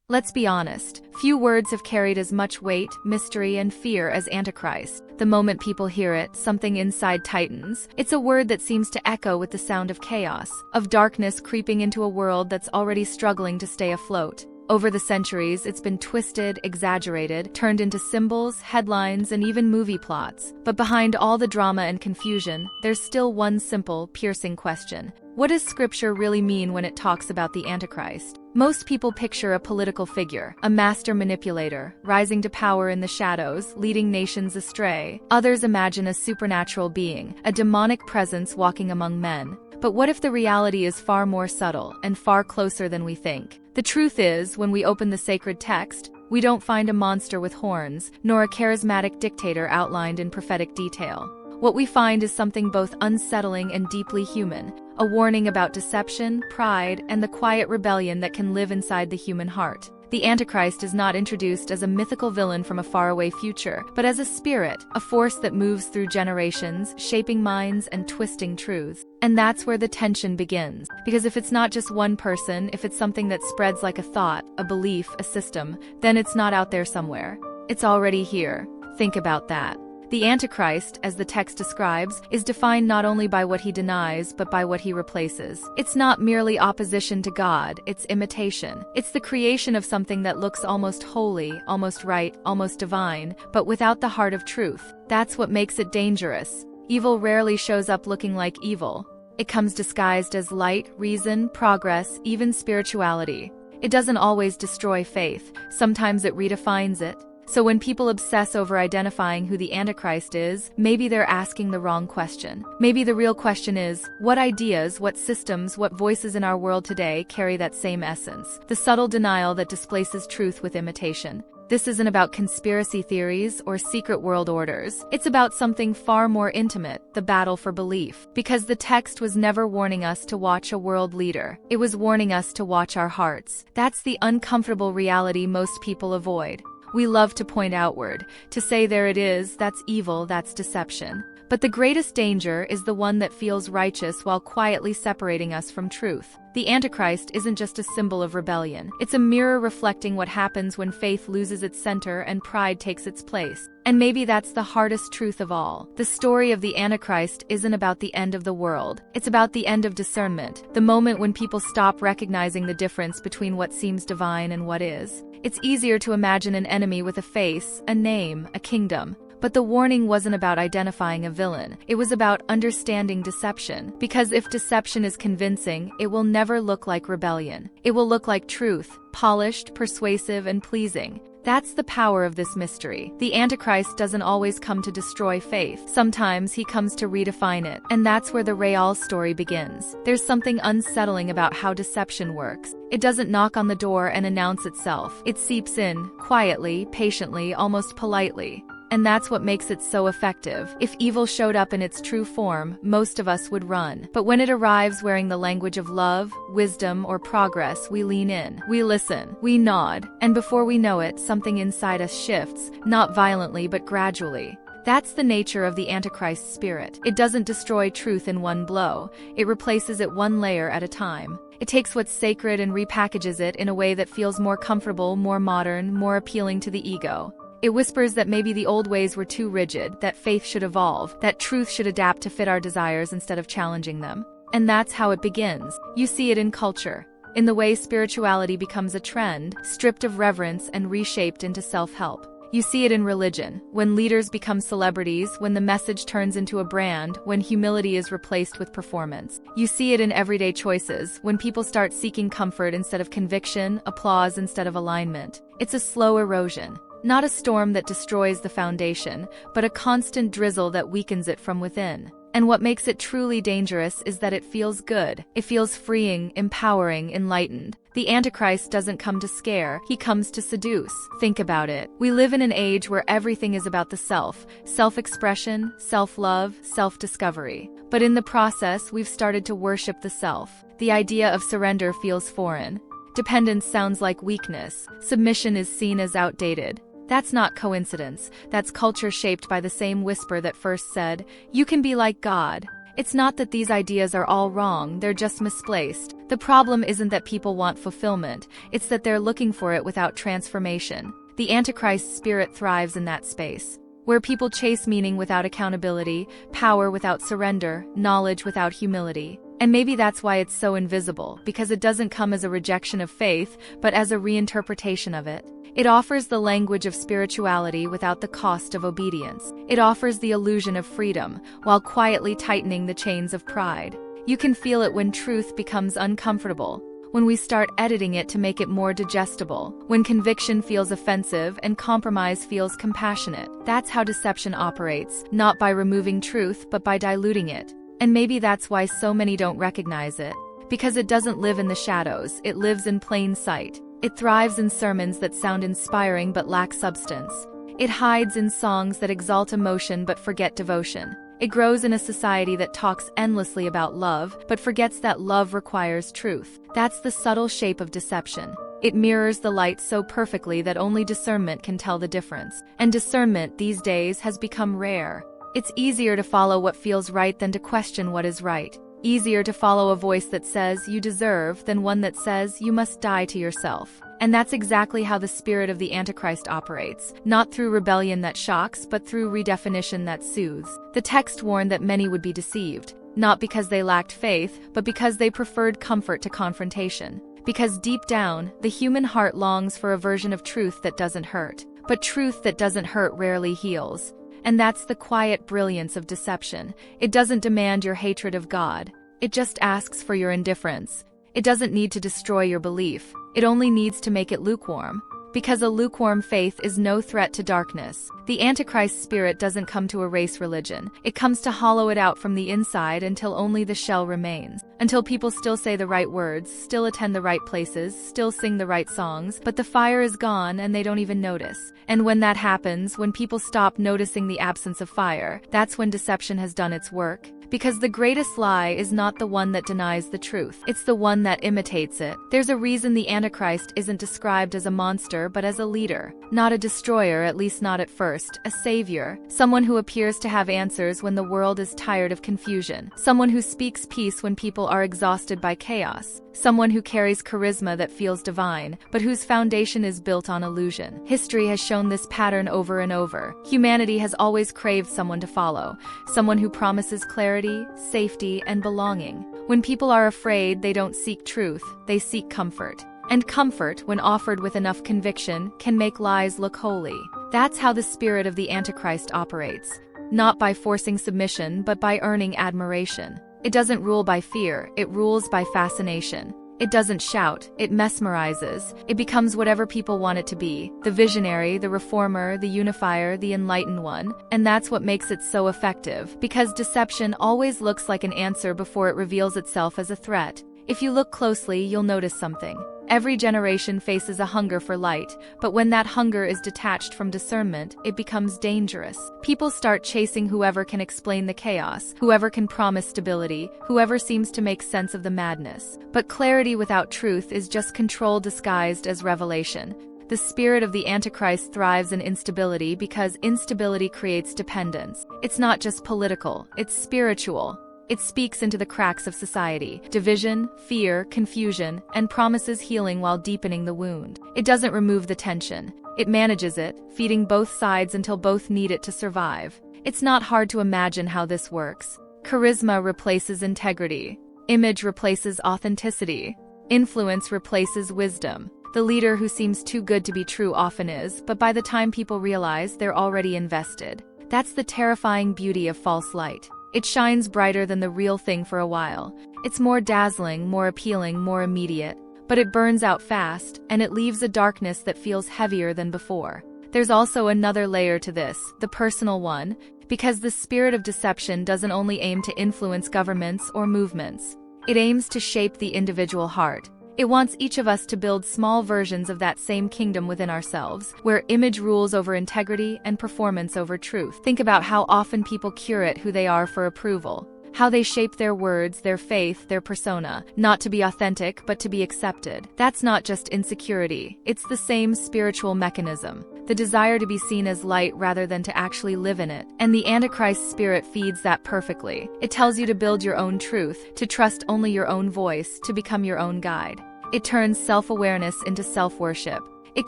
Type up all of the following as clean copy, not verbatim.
Let's be honest, few words have carried as much weight, mystery, and fear as Antichrist. The moment people hear it, something inside tightens. It's a word that seems to echo with the sound of chaos, of darkness creeping into a world that's already struggling to stay afloat. Over the centuries, it's been twisted, exaggerated, turned into symbols, headlines, and even movie plots. But behind all the drama and confusion, there's still one simple, piercing question. What does Scripture really mean when it talks about the Antichrist? Most people picture a political figure, a master manipulator, rising to power in the shadows, leading nations astray. Others imagine a supernatural being, a demonic presence walking among men. But what if the reality is far more subtle and far closer than we think? The truth is, when we open the sacred text, we don't find a monster with horns, nor a charismatic dictator outlined in prophetic detail. What we find is something both unsettling and deeply human, a warning about deception, pride, and the quiet rebellion that can live inside the human heart. The Antichrist is not introduced as a mythical villain from a faraway future, but as a spirit, a force that moves through generations, shaping minds and twisting truths. And that's where the tension begins. Because if it's not just one person, if it's something that spreads like a thought, a belief, a system, then it's not out there somewhere. It's already here. Think about that. The Antichrist, as the text describes, is defined not only by what he denies, but by what he replaces. It's not merely opposition to God, it's imitation. It's the creation of something that looks almost holy, almost right, almost divine, but without the heart of truth. That's what makes it dangerous. Evil rarely shows up looking like evil. It comes disguised as light, reason, progress, even spirituality. It doesn't always destroy faith. Sometimes it redefines it. So when people obsess over identifying who the Antichrist is, maybe they're asking the wrong question. Maybe the real question is, what ideas, what systems, what voices in our world today carry that same essence? The subtle denial that displaces truth with imitation. This isn't about conspiracy theories or secret world orders. It's about something far more intimate, the battle for belief. Because the text was never warning us to watch a world leader. It was warning us to watch our hearts. That's the uncomfortable reality most people avoid. We love to point outward, to say there it is, that's evil, that's deception. But the greatest danger is the one that feels righteous while quietly separating us from truth. The Antichrist isn't just a symbol of rebellion. It's a mirror reflecting what happens when faith loses its center and pride takes its place. And maybe that's the hardest truth of all. The story of the Antichrist isn't about the end of the world. It's about the end of discernment, the moment when people stop recognizing the difference between what seems divine and what is. It's easier to imagine an enemy with a face, a name, a kingdom. But the warning wasn't about identifying a villain. It was about understanding deception. Because if deception is convincing, it will never look like rebellion. It will look like truth, polished, persuasive, and pleasing. That's the power of this mystery. The Antichrist doesn't always come to destroy faith. Sometimes he comes to redefine it. And that's where the Real story begins. There's something unsettling about how deception works. It doesn't knock on the door and announce itself. It seeps in, quietly, patiently, almost politely. And that's what makes it so effective. If evil showed up in its true form, most of us would run. But when it arrives wearing the language of love, wisdom, or progress, we lean in. We listen. We nod. And before we know it, something inside us shifts, not violently but gradually. That's the nature of the Antichrist spirit. It doesn't destroy truth in one blow. It replaces it one layer at a time. It takes what's sacred and repackages it in a way that feels more comfortable, more modern, more appealing to the ego. It whispers that maybe the old ways were too rigid, that faith should evolve, that truth should adapt to fit our desires instead of challenging them. And that's how it begins. You see it in culture, in the way spirituality becomes a trend, stripped of reverence and reshaped into self-help. You see it in religion, when leaders become celebrities, when the message turns into a brand, when humility is replaced with performance. You see it in everyday choices, when people start seeking comfort instead of conviction, applause instead of alignment. It's a slow erosion. Not a storm that destroys the foundation, but a constant drizzle that weakens it from within. And what makes it truly dangerous is that it feels good. It feels freeing, empowering, enlightened. The Antichrist doesn't come to scare, he comes to seduce. Think about it. We live in an age where everything is about the self, self-expression, self-love, self-discovery. But in the process, we've started to worship the self. The idea of surrender feels foreign. Dependence sounds like weakness. Submission is seen as outdated. That's not coincidence. That's culture shaped by the same whisper that first said, "You can be like God." It's not that these ideas are all wrong, they're just misplaced. The problem isn't that people want fulfillment, it's that they're looking for it without transformation. The Antichrist spirit thrives in that space, where people chase meaning without accountability, power without surrender, knowledge without humility. And maybe that's why it's so invisible, because it doesn't come as a rejection of faith, but as a reinterpretation of it. It offers the language of spirituality without the cost of obedience. It offers the illusion of freedom, while quietly tightening the chains of pride. You can feel it when truth becomes uncomfortable, when we start editing it to make it more digestible, when conviction feels offensive and compromise feels compassionate. That's how deception operates, not by removing truth but by diluting it. And maybe that's why so many don't recognize it. Because it doesn't live in the shadows, it lives in plain sight. It thrives in sermons that sound inspiring but lack substance. It hides in songs that exalt emotion but forget devotion. It grows in a society that talks endlessly about love, but forgets that love requires truth. That's the subtle shape of deception. It mirrors the light so perfectly that only discernment can tell the difference. And discernment these days has become rare. It's easier to follow what feels right than to question what is right. Easier to follow a voice that says you deserve than one that says you must die to yourself. And that's exactly how the spirit of the Antichrist operates, not through rebellion that shocks, but through redefinition that soothes. The text warned that many would be deceived, not because they lacked faith, but because they preferred comfort to confrontation. Because deep down, the human heart longs for a version of truth that doesn't hurt. But truth that doesn't hurt rarely heals. And that's the quiet brilliance of deception. It doesn't demand your hatred of God. It just asks for your indifference. It doesn't need to destroy your belief. It only needs to make it lukewarm. Because a lukewarm faith is no threat to darkness. The Antichrist spirit doesn't come to erase religion. It comes to hollow it out from the inside until only the shell remains. Until people still say the right words, still attend the right places, still sing the right songs, but the fire is gone and they don't even notice. And when that happens, when people stop noticing the absence of fire, that's when deception has done its work. Because the greatest lie is not the one that denies the truth. It's the one that imitates it. There's a reason the Antichrist isn't described as a monster but as a leader. Not a destroyer, at least not at first. A savior. Someone who appears to have answers when the world is tired of confusion. Someone who speaks peace when people are exhausted by chaos. Someone who carries charisma that feels divine, but whose foundation is built on illusion. History has shown this pattern over and over. Humanity has always craved someone to follow. Someone who promises clarity, safety, and belonging. When people are afraid, they don't seek truth, they seek comfort. And comfort, when offered with enough conviction, can make lies look holy. That's how the spirit of the Antichrist operates. Not by forcing submission, but by earning admiration. It doesn't rule by fear, it rules by fascination. It doesn't shout, it mesmerizes. It becomes whatever people want it to be. The visionary, the reformer, the unifier, the enlightened one. And that's what makes it so effective. Because deception always looks like an answer before it reveals itself as a threat. If you look closely, you'll notice something. Every generation faces a hunger for light, but when that hunger is detached from discernment, it becomes dangerous. People start chasing whoever can explain the chaos, whoever can promise stability, whoever seems to make sense of the madness. But clarity without truth is just control disguised as revelation. The spirit of the Antichrist thrives in instability because instability creates dependence. It's not just political, it's spiritual. It speaks into the cracks of society, division, fear, confusion, and promises healing while deepening the wound. It doesn't remove the tension. It manages it, feeding both sides until both need it to survive. It's not hard to imagine how this works. Charisma replaces integrity. Image replaces authenticity. Influence replaces wisdom. The leader who seems too good to be true often is, but by the time people realize, they're already invested. That's the terrifying beauty of false light. It shines brighter than the real thing for a while. It's more dazzling, more appealing, more immediate. But it burns out fast, and it leaves a darkness that feels heavier than before. There's also another layer to this, the personal one, because the spirit of deception doesn't only aim to influence governments or movements. It aims to shape the individual heart. It wants each of us to build small versions of that same kingdom within ourselves, where image rules over integrity and performance over truth. Think about how often people curate who they are for approval. how they shape their words, their faith, their persona, not to be authentic but to be accepted. That's not just insecurity, it's the same spiritual mechanism. The desire to be seen as light rather than to actually live in it. And the Antichrist spirit feeds that perfectly. It tells you to build your own truth, to trust only your own voice, to become your own guide. It turns self-awareness into self-worship. It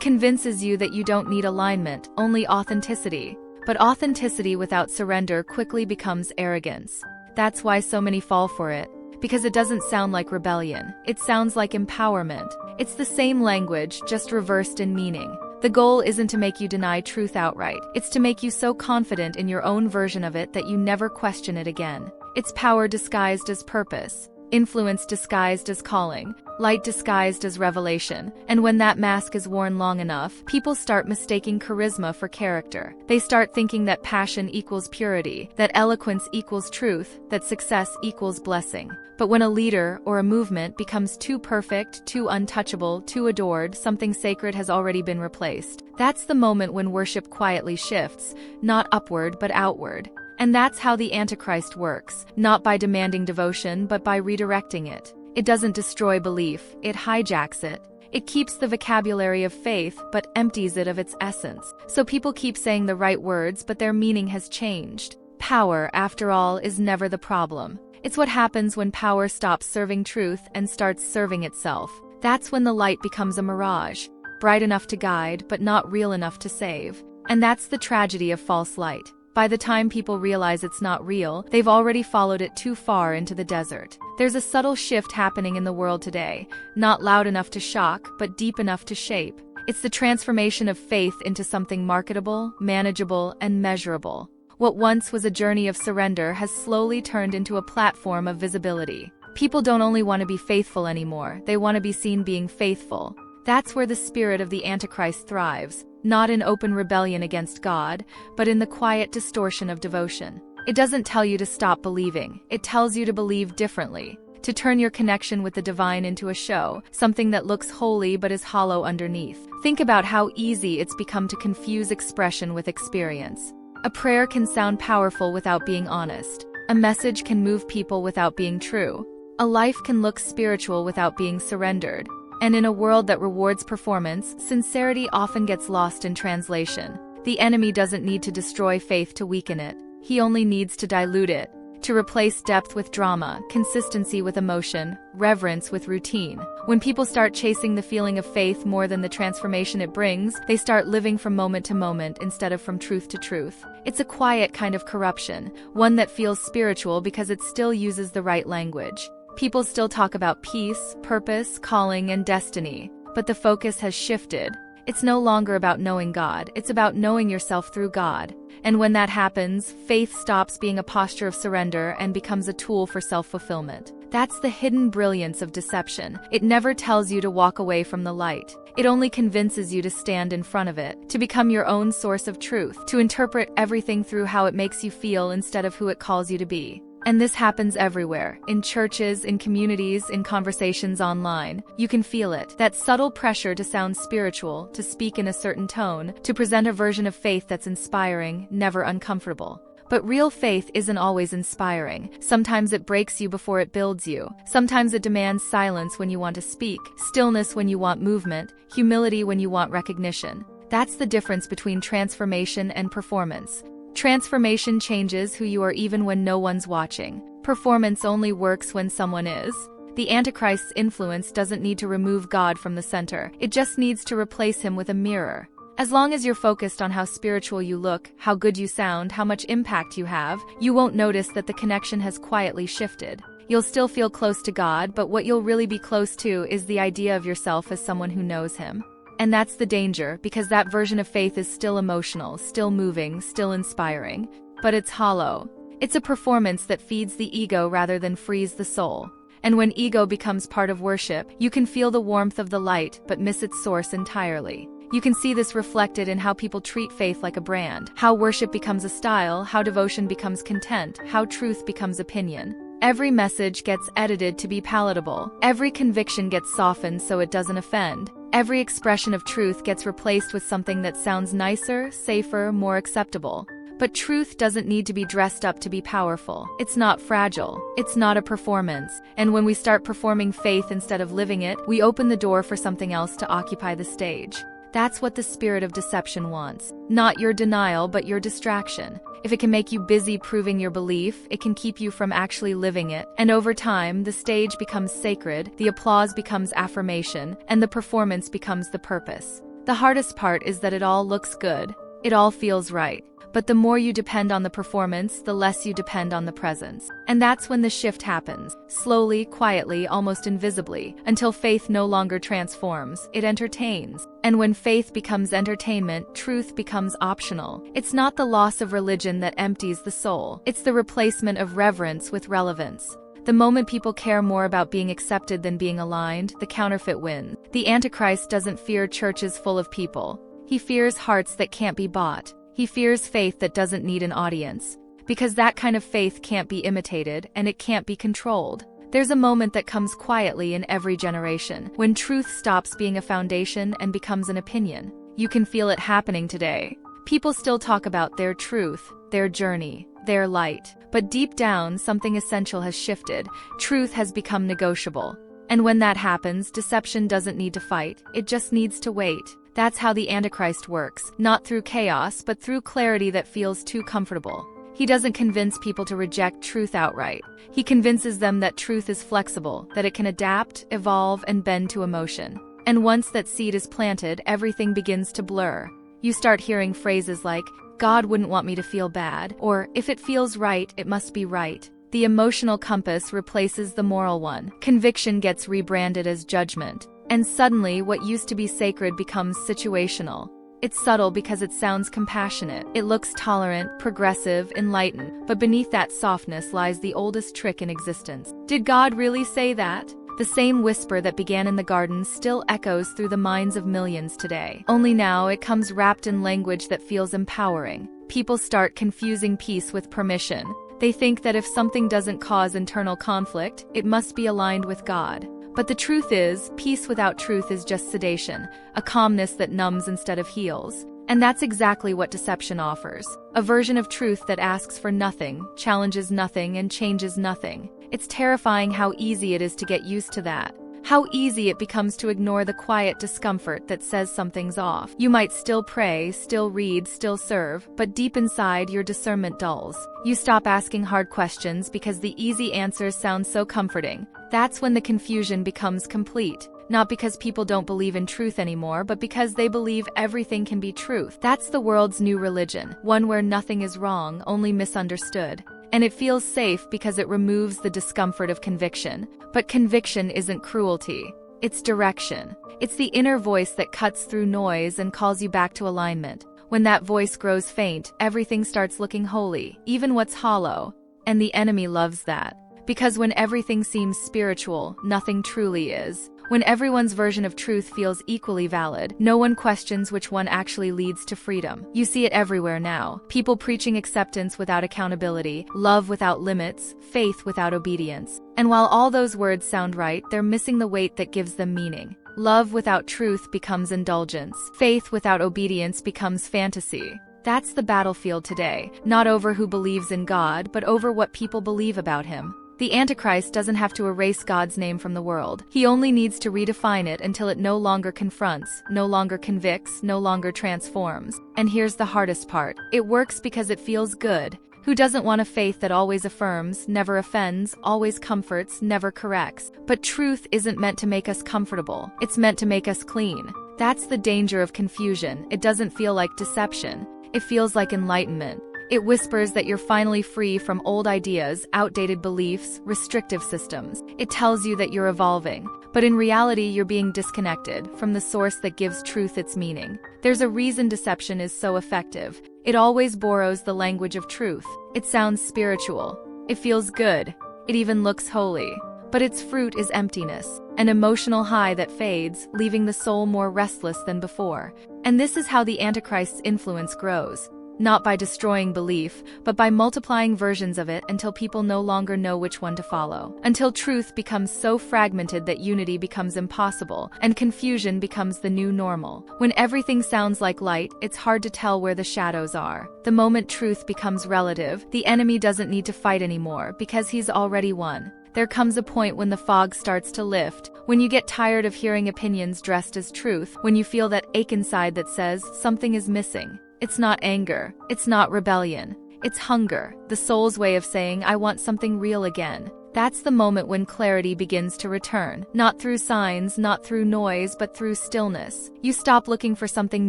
convinces you that you don't need alignment, only authenticity. But authenticity without surrender quickly becomes arrogance. That's why so many fall for it. Because it doesn't sound like rebellion. It sounds like empowerment. It's the same language, just reversed in meaning. The goal isn't to make you deny truth outright. It's to make you so confident in your own version of it that you never question it again. It's power disguised as purpose, influence disguised as calling, light disguised as revelation. And when that mask is worn long enough, people start mistaking charisma for character. They start thinking that passion equals purity, that eloquence equals truth, that success equals blessing. But when a leader or a movement becomes too perfect, too untouchable, too adored, something sacred has already been replaced. That's the moment when worship quietly shifts, not upward but outward. And that's how the Antichrist works, not by demanding devotion but by redirecting it. It doesn't destroy belief, it hijacks it. It keeps the vocabulary of faith but empties it of its essence. So people keep saying the right words but their meaning has changed. Power, after all, is never the problem. It's what happens when power stops serving truth and starts serving itself. That's when the light becomes a mirage, bright enough to guide but not real enough to save. And that's the tragedy of false light. By the time people realize it's not real, they've already followed it too far into the desert. There's a subtle shift happening in the world today, not loud enough to shock, but deep enough to shape. It's the transformation of faith into something marketable, manageable, and measurable. What once was a journey of surrender has slowly turned into a platform of visibility. People don't only want to be faithful anymore, they want to be seen being faithful. That's where the spirit of the Antichrist thrives, not in open rebellion against God, but in the quiet distortion of devotion. It doesn't tell you to stop believing, it tells you to believe differently, to turn your connection with the divine into a show, something that looks holy but is hollow underneath. Think about how easy it's become to confuse expression with experience. A prayer can sound powerful without being honest. A message can move people without being true. A life can look spiritual without being surrendered. And in a world that rewards performance, sincerity often gets lost in translation. The enemy doesn't need to destroy faith to weaken it. He only needs to dilute it, to replace depth with drama, consistency with emotion, reverence with routine. When people start chasing the feeling of faith more than the transformation it brings, they start living from moment to moment instead of from truth to truth. It's a quiet kind of corruption, one that feels spiritual because it still uses the right language. People still talk about peace, purpose, calling, and destiny, but the focus has shifted. It's no longer about knowing God, it's about knowing yourself through God. And when that happens, faith stops being a posture of surrender and becomes a tool for self-fulfillment. That's the hidden brilliance of deception. It never tells you to walk away from the light. It only convinces you to stand in front of it, to become your own source of truth, to interpret everything through how it makes you feel instead of who it calls you to be. And this happens everywhere, in churches, in communities, in conversations online. You can feel it, that subtle pressure to sound spiritual, to speak in a certain tone, to present a version of faith that's inspiring, never uncomfortable. But real faith isn't always inspiring. Sometimes it breaks you before it builds you. Sometimes it demands silence when you want to speak, stillness when you want movement, humility when you want recognition. That's the difference between transformation and performance. Transformation changes who you are even when no one's watching. Performance only works when someone is. The Antichrist's influence doesn't need to remove God from the center. It just needs to replace him with a mirror. As long as you're focused on how spiritual you look, how good you sound, how much impact you have, you won't notice that the connection has quietly shifted. You'll still feel close to God, but what you'll really be close to is the idea of yourself as someone who knows him. And that's the danger, because that version of faith is still emotional, still moving, still inspiring. But it's hollow. It's a performance that feeds the ego rather than frees the soul. And when ego becomes part of worship, you can feel the warmth of the light, but miss its source entirely. You can see this reflected in how people treat faith like a brand, how worship becomes a style, how devotion becomes content, how truth becomes opinion. Every message gets edited to be palatable. Every conviction gets softened so it doesn't offend. Every expression of truth gets replaced with something that sounds nicer, safer, more acceptable. But truth doesn't need to be dressed up to be powerful. It's not fragile. It's not a performance. And when we start performing faith instead of living it, we open the door for something else to occupy the stage. That's what the spirit of deception wants. Not your denial, but your distraction. If it can make you busy proving your belief, it can keep you from actually living it. And over time, the stage becomes sacred, the applause becomes affirmation, and the performance becomes the purpose. The hardest part is that it all looks good. It all feels right. But the more you depend on the performance, the less you depend on the presence. And that's when the shift happens. Slowly, quietly, almost invisibly, until faith no longer transforms, it entertains. And when faith becomes entertainment, truth becomes optional. It's not the loss of religion that empties the soul. It's the replacement of reverence with relevance. The moment people care more about being accepted than being aligned, the counterfeit wins. The Antichrist doesn't fear churches full of people. He fears hearts that can't be bought. He fears faith that doesn't need an audience. Because that kind of faith can't be imitated, and it can't be controlled. There's a moment that comes quietly in every generation, when truth stops being a foundation and becomes an opinion. You can feel it happening today. People still talk about their truth, their journey, their light. But deep down, something essential has shifted. Truth has become negotiable. And when that happens, deception doesn't need to fight. It just needs to wait. That's how the Antichrist works, not through chaos, but through clarity that feels too comfortable. He doesn't convince people to reject truth outright. He convinces them that truth is flexible, that it can adapt, evolve, and bend to emotion. And once that seed is planted, everything begins to blur. You start hearing phrases like, "God wouldn't want me to feel bad," or "If it feels right, it must be right." The emotional compass replaces the moral one. Conviction gets rebranded as judgment. And suddenly, what used to be sacred becomes situational. It's subtle because it sounds compassionate. It looks tolerant, progressive, enlightened. But beneath that softness lies the oldest trick in existence. Did God really say that? The same whisper that began in the garden still echoes through the minds of millions today. Only now it comes wrapped in language that feels empowering. People start confusing peace with permission. They think that if something doesn't cause internal conflict, it must be aligned with God. But the truth is, peace without truth is just sedation, a calmness that numbs instead of heals. And that's exactly what deception offers. A version of truth that asks for nothing, challenges nothing, and changes nothing. It's terrifying how easy it is to get used to that. How easy it becomes to ignore the quiet discomfort that says something's off. You might still pray, still read, still serve, but deep inside your discernment dulls. You stop asking hard questions because the easy answers sound so comforting. That's when the confusion becomes complete. Not because people don't believe in truth anymore, but because they believe everything can be truth. That's the world's new religion, one where nothing is wrong, only misunderstood. And it feels safe because it removes the discomfort of conviction. But conviction isn't cruelty. It's direction. It's the inner voice that cuts through noise and calls you back to alignment. When that voice grows faint, everything starts looking holy, even what's hollow. And the enemy loves that. Because when everything seems spiritual, nothing truly is. When everyone's version of truth feels equally valid, no one questions which one actually leads to freedom. You see it everywhere now. People preaching acceptance without accountability, love without limits, faith without obedience. And while all those words sound right, they're missing the weight that gives them meaning. Love without truth becomes indulgence. Faith without obedience becomes fantasy. That's the battlefield today, not over who believes in God, but over what people believe about him. The Antichrist doesn't have to erase God's name from the world. He only needs to redefine it until it no longer confronts, no longer convicts, no longer transforms. And here's the hardest part. It works because it feels good. Who doesn't want a faith that always affirms, never offends, always comforts, never corrects? But truth isn't meant to make us comfortable. It's meant to make us clean. That's the danger of confusion. It doesn't feel like deception. It feels like enlightenment. It whispers that you're finally free from old ideas, outdated beliefs, restrictive systems. It tells you that you're evolving. But in reality, you're being disconnected from the source that gives truth its meaning. There's a reason deception is so effective. It always borrows the language of truth. It sounds spiritual. It feels good. It even looks holy. But its fruit is emptiness, an emotional high that fades, leaving the soul more restless than before. And this is how the Antichrist's influence grows. not by destroying belief, but by multiplying versions of it until people no longer know which one to follow. Until truth becomes so fragmented that unity becomes impossible, and confusion becomes the new normal. When everything sounds like light, it's hard to tell where the shadows are. The moment truth becomes relative, the enemy doesn't need to fight anymore because he's already won. There comes a point when the fog starts to lift, when you get tired of hearing opinions dressed as truth, when you feel that ache inside that says something is missing. It's not anger, it's not rebellion, it's hunger, the soul's way of saying I want something real again. That's the moment when clarity begins to return, not through signs, not through noise, but through stillness. You stop looking for something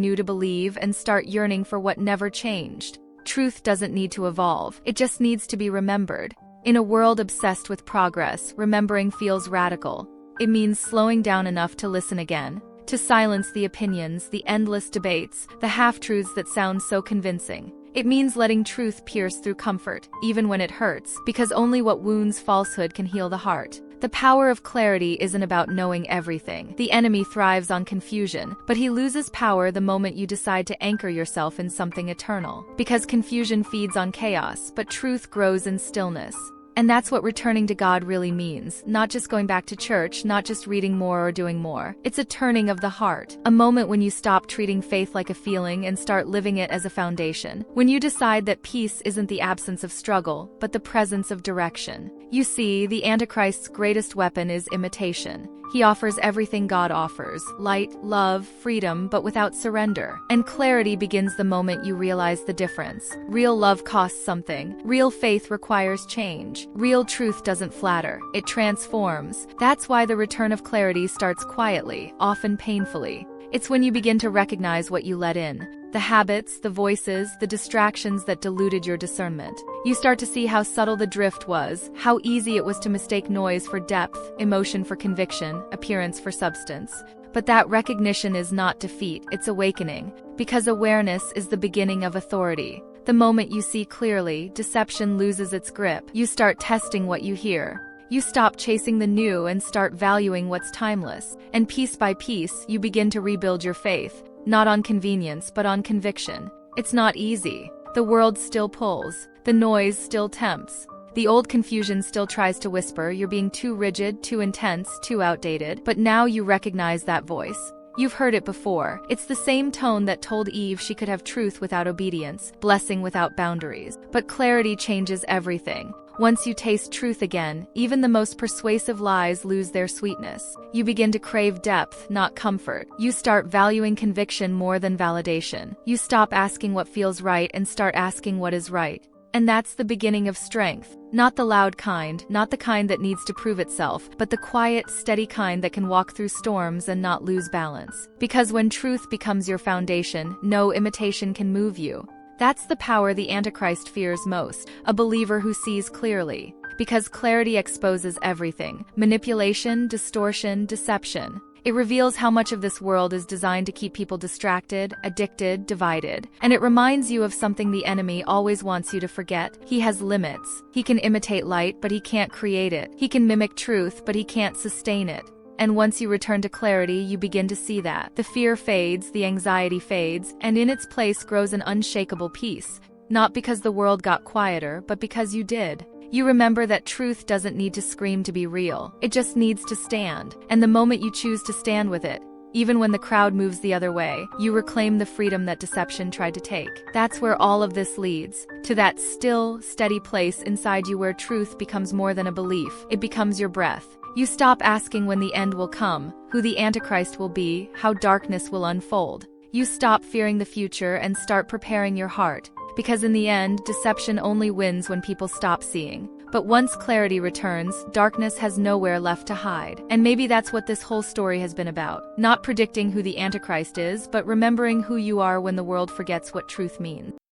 new to believe and start yearning for what never changed. Truth doesn't need to evolve, it just needs to be remembered. In a world obsessed with progress, remembering feels radical. It means slowing down enough to listen again, to silence the opinions, the endless debates, the half-truths that sound so convincing. It means letting truth pierce through comfort, even when it hurts, because only what wounds falsehood can heal the heart. The power of clarity isn't about knowing everything. The enemy thrives on confusion, but he loses power the moment you decide to anchor yourself in something eternal. Because confusion feeds on chaos, but truth grows in stillness. And that's what returning to God really means, not just going back to church, not just reading more or doing more. It's a turning of the heart, a moment when you stop treating faith like a feeling and start living it as a foundation. When you decide that peace isn't the absence of struggle, but the presence of direction. You see, the Antichrist's greatest weapon is imitation. He offers everything God offers, light, love, freedom, but without surrender. And clarity begins the moment you realize the difference. Real love costs something. Real faith requires change. Real truth doesn't flatter, it transforms. That's why the return of clarity starts quietly, often painfully. It's when you begin to recognize what you let in. The habits, the voices, the distractions that diluted your discernment. You start to see how subtle the drift was, how easy it was to mistake noise for depth, emotion for conviction, appearance for substance. But that recognition is not defeat, it's awakening. Because awareness is the beginning of authority. The moment you see clearly, deception loses its grip. You start testing what you hear. You stop chasing the new and start valuing what's timeless. And piece by piece, you begin to rebuild your faith. Not on convenience, but on conviction. It's not easy. The world still pulls. The noise still tempts. The old confusion still tries to whisper, you're being too rigid, too intense, too outdated. But now you recognize that voice. You've heard it before. It's the same tone that told Eve she could have truth without obedience, blessing without boundaries. But clarity changes everything. Once you taste truth again, even the most persuasive lies lose their sweetness. You begin to crave depth, not comfort. You start valuing conviction more than validation. You stop asking what feels right and start asking what is right. And that's the beginning of strength. Not the loud kind, not the kind that needs to prove itself, but the quiet, steady kind that can walk through storms and not lose balance. Because when truth becomes your foundation, no imitation can move you. That's the power the Antichrist fears most, a believer who sees clearly. Because clarity exposes everything: manipulation, distortion, deception. It reveals how much of this world is designed to keep people distracted, addicted, divided. And it reminds you of something the enemy always wants you to forget. He has limits. He can imitate light, but he can't create it. He can mimic truth, but he can't sustain it. And once you return to clarity, you begin to see that. The fear fades, the anxiety fades, and in its place grows an unshakable peace. Not because the world got quieter, but because you did. You remember that truth doesn't need to scream to be real. It just needs to stand. And the moment you choose to stand with it, even when the crowd moves the other way, you reclaim the freedom that deception tried to take. That's where all of this leads. To that still, steady place inside you where truth becomes more than a belief. It becomes your breath. You stop asking when the end will come, who the Antichrist will be, how darkness will unfold. You stop fearing the future and start preparing your heart. Because in the end, deception only wins when people stop seeing. But once clarity returns, darkness has nowhere left to hide. And maybe that's what this whole story has been about. Not predicting who the Antichrist is, but remembering who you are when the world forgets what truth means.